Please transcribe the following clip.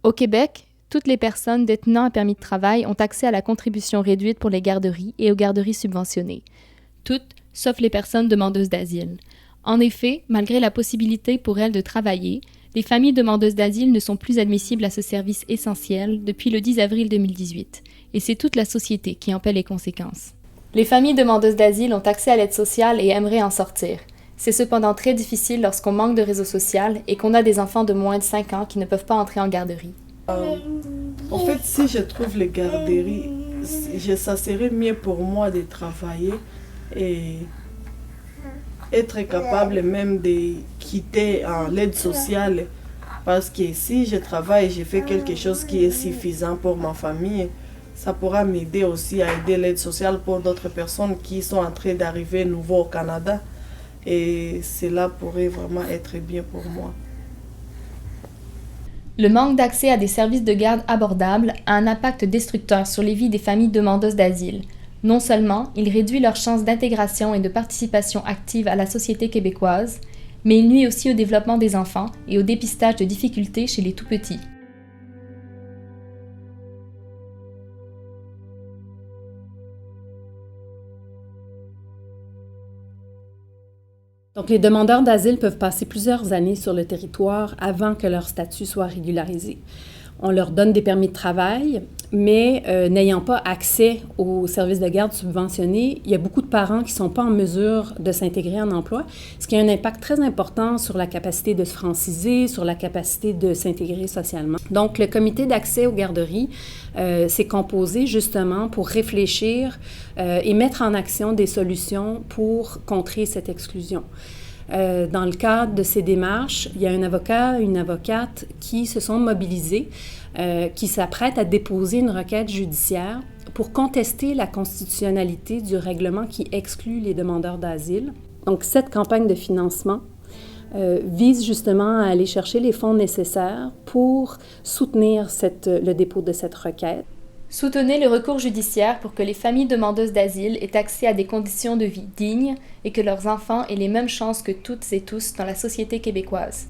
Au Québec, toutes les personnes détenant un permis de travail ont accès à la contribution réduite pour les garderies et aux garderies subventionnées. Toutes, sauf les personnes demandeuses d'asile. En effet, malgré la possibilité pour elles de travailler, les familles demandeuses d'asile ne sont plus admissibles à ce service essentiel depuis le 10 avril 2018, et c'est toute la société qui en paie les conséquences. Les familles demandeuses d'asile ont accès à l'aide sociale et aimeraient en sortir. C'est cependant très difficile lorsqu'on manque de réseau social et qu'on a des enfants de moins de 5 ans qui ne peuvent pas entrer en garderie. En fait, si je trouve les garderies, ça serait mieux pour moi de travailler et être capable même de quitter l'aide sociale. Parce que si je travaille, je fais quelque chose qui est suffisant pour ma famille, ça pourra m'aider aussi à aider l'aide sociale pour d'autres personnes qui sont en train d'arriver nouveau au Canada. Et cela pourrait vraiment être bien pour moi. Le manque d'accès à des services de garde abordables a un impact destructeur sur les vies des familles demandeuses d'asile. Non seulement il réduit leurs chances d'intégration et de participation active à la société québécoise, mais il nuit aussi au développement des enfants et au dépistage de difficultés chez les tout-petits. Donc, les demandeurs d'asile peuvent passer plusieurs années sur le territoire avant que leur statut soit régularisé. On leur donne des permis de travail, mais n'ayant pas accès aux services de garde subventionnés, il y a beaucoup de parents qui ne sont pas en mesure de s'intégrer en emploi, ce qui a un impact très important sur la capacité de se franciser, sur la capacité de s'intégrer socialement. Donc, le comité d'accès aux garderies s'est composé justement pour réfléchir et mettre en action des solutions pour contrer cette exclusion. Dans le cadre de ces démarches, il y a un avocat, une avocate qui se sont mobilisés, qui s'apprêtent à déposer une requête judiciaire pour contester la constitutionnalité du règlement qui exclut les demandeurs d'asile. Donc, cette campagne de financement vise justement à aller chercher les fonds nécessaires pour soutenir le dépôt de cette requête. Soutenez le recours judiciaire pour que les familles demandeuses d'asile aient accès à des conditions de vie dignes et que leurs enfants aient les mêmes chances que toutes et tous dans la société québécoise.